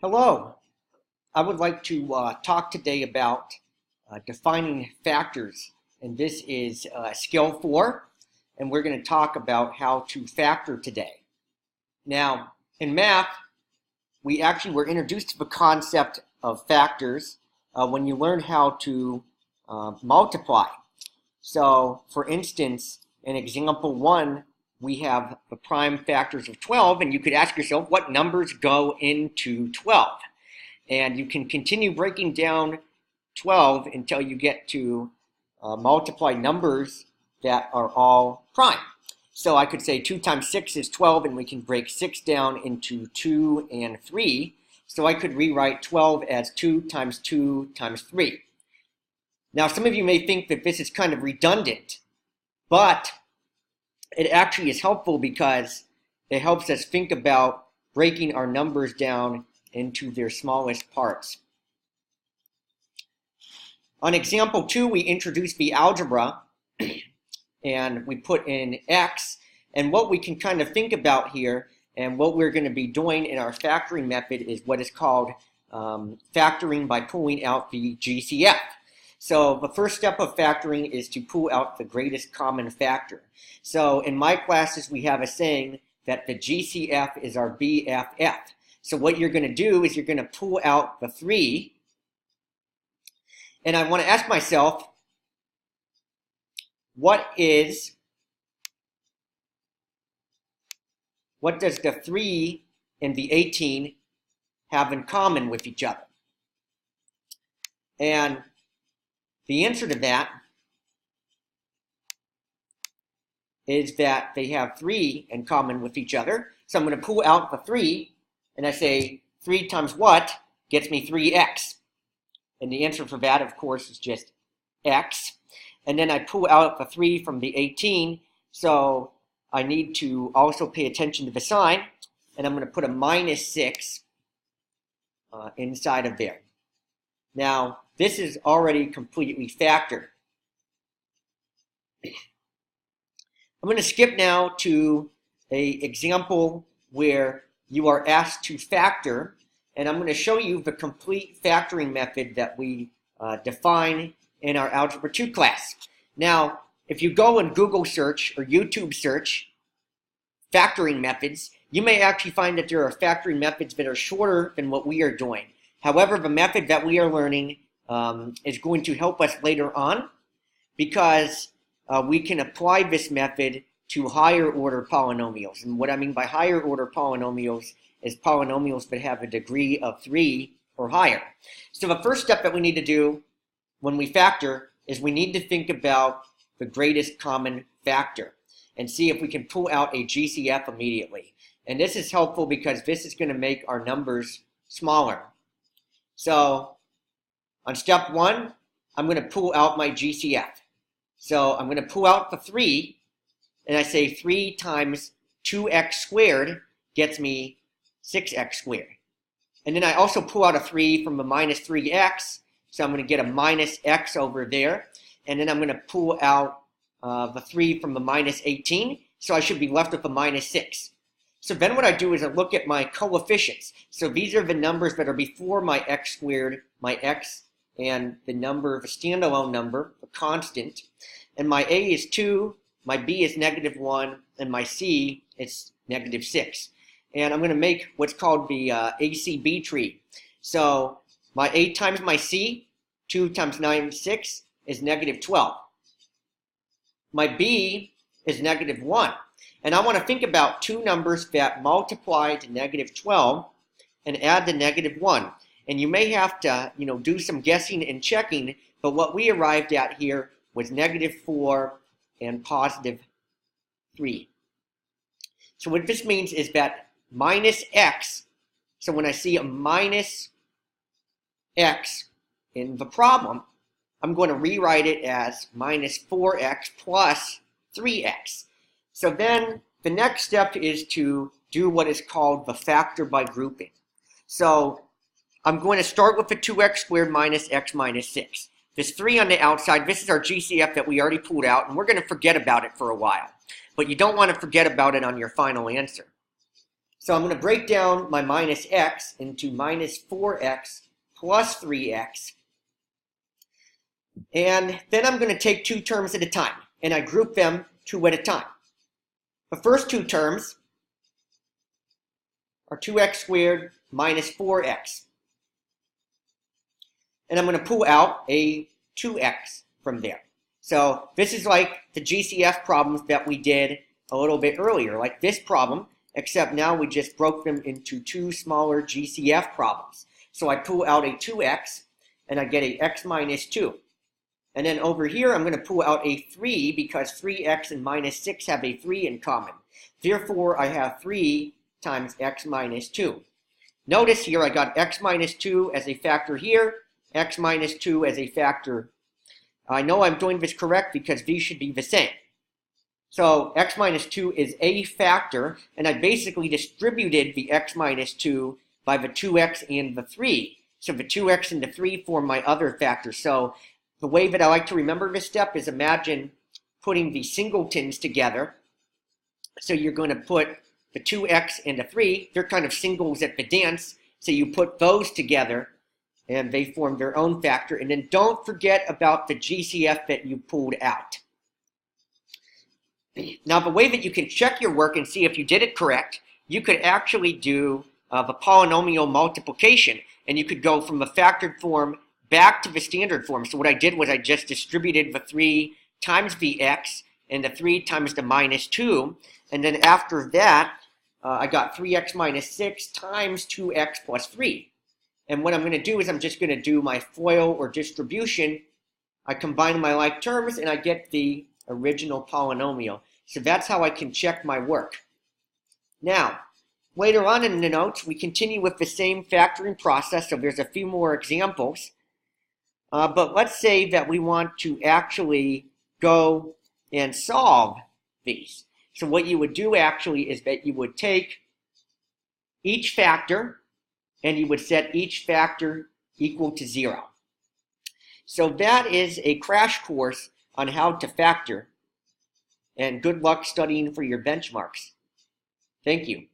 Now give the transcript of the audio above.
Hello. I would like to talk today about defining factors, and this is skill 4, and we're going to talk about how to factor today. Now, in math, we actually were introduced to the concept of factors when you learn how to multiply. So, for instance, in example 1, we have the prime factors of 12, and you could ask yourself what numbers go into 12. And you can continue breaking down 12 until you get to multiply numbers that are all prime. So I could say 2 times 6 is 12, and we can break 6 down into 2 and 3. So I could rewrite 12 as 2 times 2 times 3. Now, some of you may think that this is kind of redundant, but it actually is helpful because it helps us think about breaking our numbers down into their smallest parts. On example 2, we introduced the algebra and we put in x, and what we can kind of think about here and what we're going to be doing in our factoring method is what is called factoring by pulling out the GCF. So the first step of factoring is to pull out the greatest common factor. So in my classes, we have a saying that the GCF is our BFF. So what you're going to do is you're going to pull out the 3. And I want to ask myself, what does the 3 and the 18 have in common with each other? And the answer to that is that they have 3 in common with each other. So I'm going to pull out the 3, and I say 3 times what gets me 3x. And the answer for that, of course, is just x. And then I pull out the 3 from the 18, so I need to also pay attention to the sign, and I'm going to put a minus 6 inside of there. Now, this is already completely factored. I'm going to skip now to an example where you are asked to factor, and I'm going to show you the complete factoring method that we define in our Algebra 2 class. Now, if you go and Google search or YouTube search factoring methods, you may actually find that there are factoring methods that are shorter than what we are doing. However, the method that we are learning is going to help us later on because we can apply this method to higher order polynomials. And what I mean by higher order polynomials is polynomials that have a degree of 3 or higher. So the first step that we need to do when we factor is we need to think about the greatest common factor and see if we can pull out a GCF immediately. And this is helpful because this is going to make our numbers smaller. So on step 1, I'm going to pull out my GCF. So I'm going to pull out the 3, and I say 3 times 2x squared gets me 6x squared. And then I also pull out a 3 from the minus 3x, so I'm going to get a minus x over there. And then I'm going to pull out the 3 from the minus 18, so I should be left with a minus 6. So then what I do is I look at my coefficients. So these are the numbers that are before my x squared, my x, and the number, the standalone number, the constant. And my a is 2, my b is negative 1, and my c is negative 6. And I'm going to make what's called the ACB tree. So my a times my c, 2 times 9, 6, is negative 12. My b is negative 1. And I want to think about two numbers that multiply to negative 12 and add the negative 1. And you may have to, do some guessing and checking, but what we arrived at here was negative 4 and positive 3. So what this means is that minus x, so when I see a minus x in the problem, I'm going to rewrite it as minus 4x plus 3x. So then the next step is to do what is called the factor by grouping. So I'm going to start with the 2x squared minus x minus 6. This 3 on the outside, this is our GCF that we already pulled out, and we're going to forget about it for a while. But you don't want to forget about it on your final answer. So I'm going to break down my minus x into minus 4x plus 3x. And then I'm going to take two terms at a time, and I group them two at a time. The first two terms are 2x squared minus 4x. And I'm going to pull out a 2x from there. So this is like the GCF problems that we did a little bit earlier, like this problem, except now we just broke them into two smaller GCF problems. So I pull out a 2x, and I get a x minus 2. And then over here, I'm going to pull out a 3 because 3x and minus 6 have a 3 in common. Therefore, I have 3 times x minus 2. Notice here I got x minus 2 as a factor here, x minus 2 as a factor. I know I'm doing this correct because these should be the same. So x minus 2 is a factor, and I basically distributed the x minus 2 by the 2x and the 3. So the 2x and the 3 form my other factor. So the way that I like to remember this step is imagine putting the singletons together. So you're going to put the 2x and the 3. They're kind of singles at the dance. So you put those together, and they form their own factor. And then don't forget about the GCF that you pulled out. Now, the way that you can check your work and see if you did it correct, you could actually do the polynomial multiplication. And you could go from the factored form back to the standard form. So what I did was I just distributed the 3 times the x and the 3 times the minus 2. And then after that, I got 3x minus 6 times 2x plus 3. And what I'm going to do is I'm just going to do my FOIL or distribution. I combine my like terms and I get the original polynomial. So that's how I can check my work. Now, later on in the notes, we continue with the same factoring process. So there's a few more examples. But let's say that we want to actually go and solve these. So what you would do actually is that you would take each factor and you would set each factor equal to 0. So that is a crash course on how to factor. And good luck studying for your benchmarks. Thank you.